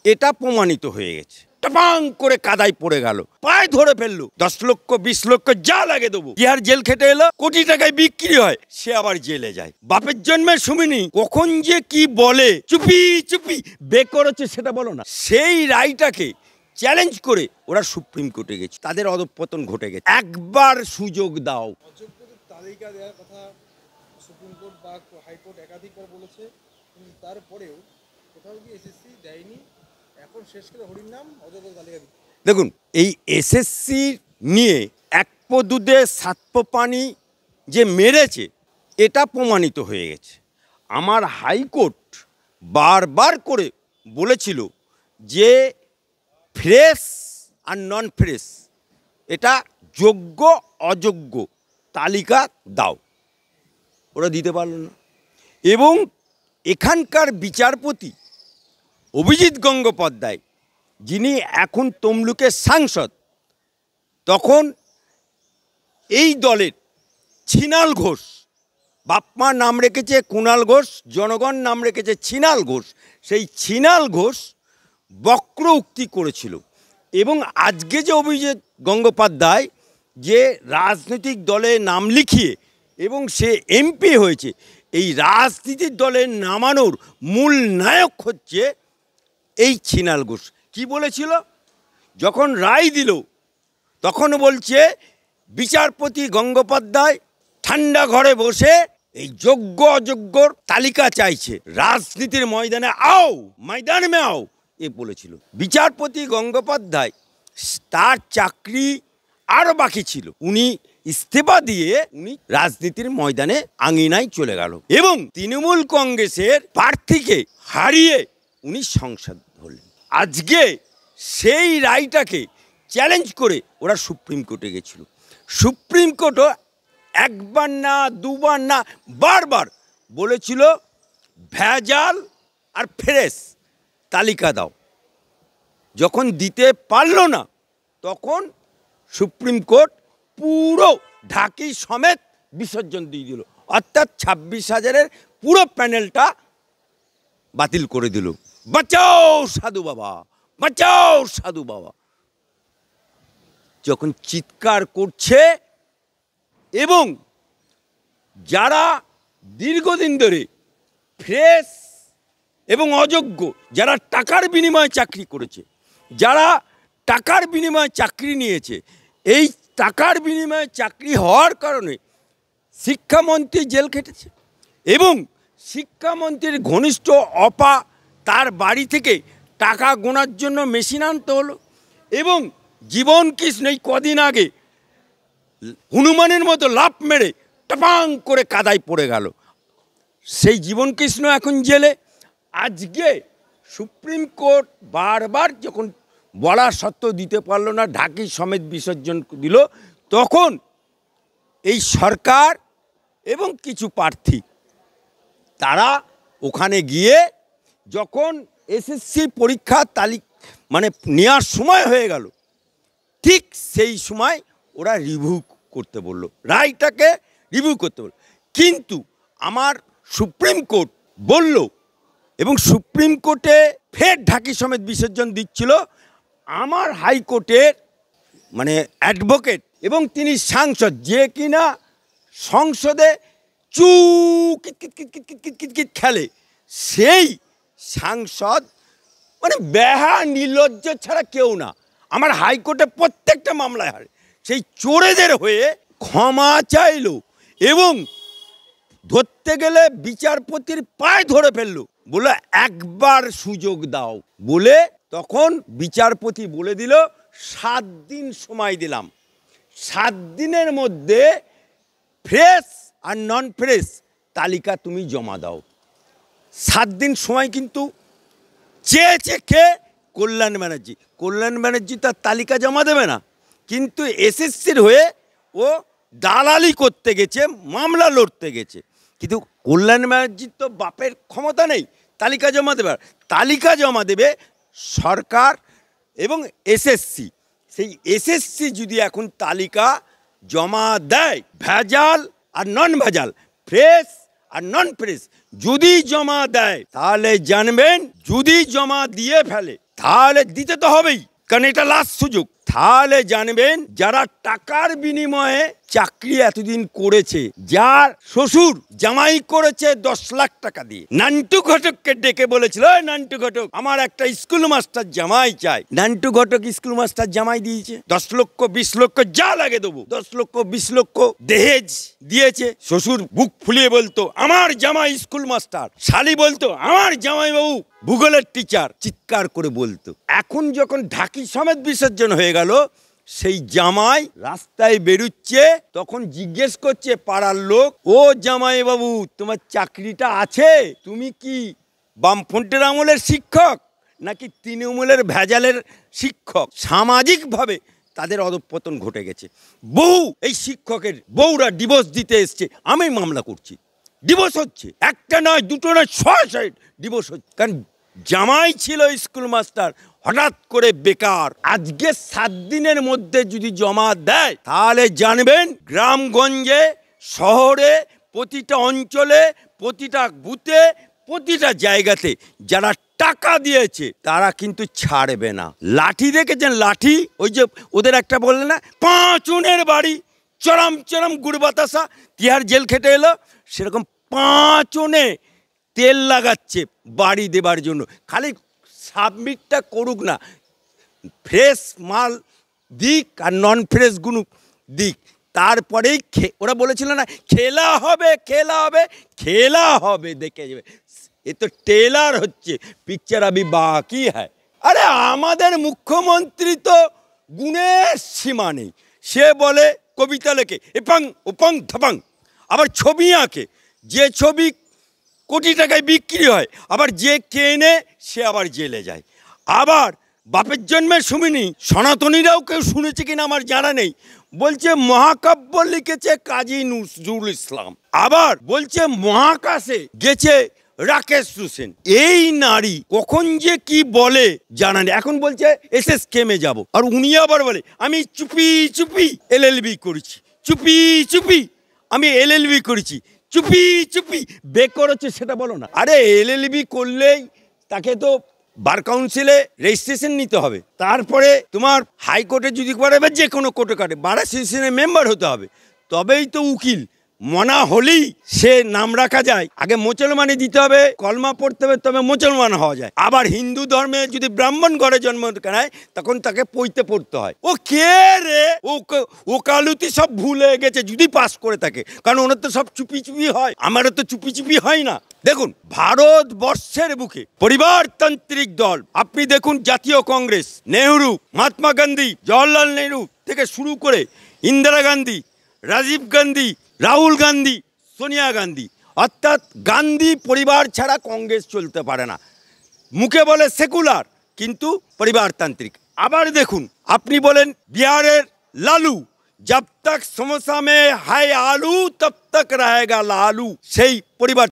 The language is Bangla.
এটা প্রমাণিত হয়ে গেছে। টাপাং করে কাদায় পড়ে গেল, পায়ে ধরে ফেললো, 10 লক্ষ 20 লক্ষ যা লাগে দেবো। কি আর জেল খেটে এলো, কোটি টাকায় বিক্রি হয়, সে আবার জেলে যায়। বাপের জন্মে শুনিনি, কখন যে কি বলে, চুপি চুপি বেকর হচ্ছে সেটা বলো না। সেই রায়টাকে চ্যালেঞ্জ করে ওরা সুপ্রিম কোর্টে গেছে, তাদের অধঃপতন ঘটে গেছে। একবার সুযোগ দাও। তালিকা দেওয়ার কথা সুপ্রিম কোর্ট বা হাইকোর্ট একাধিকবার বলেছে, কিন্তু তারপরেও কোথাও কি এসএসসি দেয়নি। এখন শেষ করে হরির নাম অযোগ্য তালিকা। দেখুন, এই এসএসসি নিয়ে এক পো দুধে 7 পো পানি যে মেরেছে, এটা প্রমাণিত হয়ে গেছে। আমার হাইকোর্ট বারবার করে বলেছিল যে ফ্রেশ আর নন ফ্রেশ, এটা যোগ্য অযোগ্য তালিকা দাও, ওরা দিতে পারল না। এবং এখানকার বিচারপতি অভিজিৎ গঙ্গোপাধ্যায়, যিনি এখন তমলুকের সাংসদ, তখন এই দলের ছিনাল ঘোষ, বাপমা নাম রেখেছে কুণাল ঘোষ, জনগণ নাম রেখেছে ছিনাল ঘোষ, সেই ছিনাল ঘোষ বক্র উক্তি করেছিল। এবং আজকে যে অভিজিৎ গঙ্গোপাধ্যায় যে রাজনৈতিক দলে নাম লিখিয়ে এবং সে এমপি হয়েছে, এই রাজনীতির দলে নামানোর মূল নায়ক হচ্ছে এই ছিনাল ঘোষ। কি বলেছিল যখন রায় দিল, তখন বলছে বিচারপতি গঙ্গোপাধ্যায় ঠান্ডা ঘরে বসে এই যোগ্য অযোগ্যর তালিকা চাইছে, রাজনীতির ময়দানে আও, ময়দান মে আও, এ বলেছিল। বিচারপতি গঙ্গোপাধ্যায়, তার চাকরি আরও বাকি ছিল, উনি ইস্তফা দিয়ে উনি রাজনীতির ময়দানে আঙিনায় চলে গেল এবং তৃণমূল কংগ্রেসের প্রার্থীকে হারিয়ে উনি সংসদ হলেন। আজকে সেই রায়টাকে চ্যালেঞ্জ করে ওরা সুপ্রিম কোর্টে গেছিল। সুপ্রিম কোর্টও একবার না দুবার না বারবার বলেছিল ভেজাল আর ফ্রেশ তালিকা দাও। যখন দিতে পারল না, তখন সুপ্রিম কোর্ট পুরো ঢাকি সমেত বিসর্জন দিয়ে দিল, অর্থাৎ 26,000-এর পুরো প্যানেলটা বাতিল করে দিল। বাঁচাও সাধু বাবা, বাঁচাও সাধু বাবা যখন চিৎকার করছে, এবং যারা দীর্ঘদিন ধরে ফ্রেশ এবং অযোগ্য, যারা টাকার বিনিময়ে চাকরি করেছে, যারা টাকার বিনিময়ে চাকরি নিয়েছে, এই টাকার বিনিময়ে চাকরি হওয়ার কারণে শিক্ষামন্ত্রী জেল খেটেছে এবং শিক্ষামন্ত্রীর ঘনিষ্ঠ অপা, তার বাড়ি থেকে টাকা গোনার জন্য মেশিন আনতে হলো। এবং জীবন কৃষ্ণ এই কদিন আগে হনুমানের মতো লাফ মেরে টাপাং করে কাদায় পড়ে গেল, সেই জীবন কৃষ্ণ এখন জেলে। আজকে সুপ্রিম কোর্ট বারবার যখন বলা সত্ত্বেও দিতে পারল না, ঢাকি সমেত বিসর্জন দিল, তখন এই সরকার এবং কিছু প্রার্থী তারা ওখানে গিয়ে যখন এসএসসি পরীক্ষা মানে নেওয়ার সময় হয়ে গেল, ঠিক সেই সময় ওরা রিভিউ করতে বলল, রায়টাকে রিভিউ করতে বলল। কিন্তু আমার সুপ্রিম কোর্ট বলল, এবং সুপ্রিম কোর্টে ফের ঢাকি সমেত বিসর্জন দিচ্ছিল আমার হাইকোর্টের মানে অ্যাডভোকেট, এবং তিনি সাংসদ, যে কিনা সংসদে চু কিট খেলে, সেই সাংসদ মানে বেহা নির্লজ্জ ছাড়া কেউ না। আমার হাইকোর্টে প্রত্যেকটা মামলায় হারে, সেই চোরেদের হয়ে ক্ষমা চাইল এবং ধরতে গেলে বিচারপতির পায়ে ধরে ফেললো, বলে একবার সুযোগ দাও বলে, তখন বিচারপতি বলে দিল 7 দিন সময় দিলাম, 7 দিনের মধ্যে ফ্রেশ আর নন ফ্রেশ তালিকা তুমি জমা দাও। 7 দিন সময় কিন্তু চেয়েছে কে? কল্যাণ ব্যানার্জি। কল্যাণ ব্যানার্জি তার তালিকা জমা দেবে না, কিন্তু এসএসসির হয়ে ও দালালি করতে গেছে, মামলা লড়তে গেছে। কিন্তু কল্যাণ ব্যানার্জির তো বাপের ক্ষমতা নেই তালিকা জমা দেবার, তালিকা জমা দেবে সরকার এবং এসএসসি। সেই এসএসসি যদি এখন তালিকা জমা দেয়, ভেজাল আর নন ভেজাল, ফ্রেশ আর নন ফ্রেশ যদি জমা দেয় তাহলে জানবেন, যদি জমা দিয়ে ফেলে তাহলে দিতে তো হবেই, কারণ এটা লাস্ট সুযোগ। তাহলে জানবেন যারা টাকার বিনিময়ে চাকরি এতদিন করেছে, যার শ্বশুর জামাই করেছে 10 লাখ টাকা দিয়ে, নান্টু ঘটককে ডেকে বলেছিল, নান্টু ঘটক আমার একটা স্কুল মাস্টার জামাই চাই। নান্টু ঘটক স্কুল মাস্টার জামাই দিয়েছে, 10 লক্ষ 20 লক্ষ যা লাগে দেবো, 10 লক্ষ 20 লক্ষ দহেজ দিয়েছে। শ্বশুর বুক ফুলিয়ে বলতো আমার জামাই স্কুল মাস্টার, শালি বলতো আমার জামাই বাবু ভূগোলের টিচার, চিৎকার করে বলতো। এখন যখন ঢাকি সমেত বিসর্জন হয়ে গেল, সেই জামাই রাস্তায় বেরুচ্ছে, তখন জিজ্ঞেস করছে পাড়ার লোক, ও জামাই বাবু তোমার চাকরিটা আছে? তুমি কি বামফ্রন্টের আমলের শিক্ষক নাকি তৃণমূলের ভেজালের শিক্ষক? সামাজিকভাবে তাদের অধঃপতন ঘটে গেছে। বহু এই শিক্ষকের বউরা ডিভোর্স দিতে এসছে, আমি মামলা করছি, ডিভোর্স হচ্ছে, একটা নয় দুটো নয় 6 ডিভোর্স হচ্ছে, কারণ জামাই ছিল স্কুল মাস্টার, হঠাৎ করে বেকার। আজকে 7 দিনের মধ্যে যদি জমা দেয় তাহলে জানবেন গ্রামগঞ্জে, শহরে, প্রতিটা অঞ্চলে, প্রতিটা বুথে, প্রতিটা জায়গাতে যারা টাকা দিয়েছে তারা কিন্তু ছাড়বে না। লাঠি দেখেছেন? লাঠি, ওই যে ওদের একটা বললেন না 5 উনের বাড়ি, চরম চরম গুড় বাতাসা, তিহার জেল খেটে এলো, সেরকম 5 উনে তেল লাগাচ্ছে বাড়ি দেবার জন্য। খালি সাবমিটটা করুক না, ফ্রেশ মাল দিক আর নন ফ্রেশগুলো দিক, তারপরেই ওরা বলেছিল না খেলা হবে খেলা হবে খেলা হবে, দেখে যাবে। এ তো টেলার হচ্ছে, পিকচার আবি বাকি হ্যায়। আরে আমাদের মুখ্যমন্ত্রী তো গুণের সীমা নেই, সে বলে কবিতা লেখে এপাং ওপাং থাপাং, আবার ছবি আঁকে, যে ছবি কোটি টাকায় বিক্রি হয়, আবার যে কেনে সে আবার জেলে যায়। আবার বাপের জন্মে শুনিনি, সনাতনীরাও কেউ শুনেছে কিনা আমার জানা নেই, বলছে মহাকাব্য লিখেছে কাজী নজরুল ইসলাম, আবার বলছে মহাকাশে গেছে রাকেশ রোশন। এই নারী কখন যে কি বলে জানা নেই। এখন বলছে এসএস কেমে যাব, আর উনি আবার বলে আমি চুপি চুপি এলএলবি করেছি, চুপি চুপি আমি এলএলবি করেছি, চুপি চুপি বেকর হচ্ছে সেটা বলো না। আরে এলএলবি করলেই তাকে তো বার কাউন্সিলে রেজিস্ট্রেশন নিতে হবে, তারপরে তোমার হাইকোর্টে যদি করে বা যে কোনো কোর্টে কাটে বার অ্যাসোসিয়েশনের মেম্বার হতে হবে, তবেই তো উকিল মনা হলেই সে নাম রাখা যায়। আগে মুসলমানি দিতে হবে, কলমা পড়তে হবে, তবে মুসলমান হওয়া যায়। আবার হিন্দু ধর্মে যদি ব্রাহ্মণ ঘরে জন্ম নেয় তখন তাকে পইতে পড়তে হয়। ও কে রে, ওকালতি সব ভুলে গেছে যদি পাস করে থাকে, কারণ ওনার তো সব চুপি চুপি হয়, আমারও তো চুপি চুপি হয় না। দেখুন ভারতবর্ষের বুকে পরিবারতান্ত্রিক দল, আপনি দেখুন জাতীয় কংগ্রেস, নেহরু, মহাত্মা গান্ধী, জওহরলাল নেহরু থেকে শুরু করে ইন্দিরা গান্ধী, রাজীব গান্ধী, রাহুল গান্ধী, সোনিয়া গান্ধী, অর্থাৎ গান্ধী পরিবার ছাড়া কংগ্রেস চলতে পারে না। মুখে বলে সেকুলার কিন্তু পরিবারতান্ত্রিক। আবার দেখুন আপনি বলেন বিহারের লালু, जब तक समोसा में है आलू तब तक रहेगा लालू, সেই পরিবার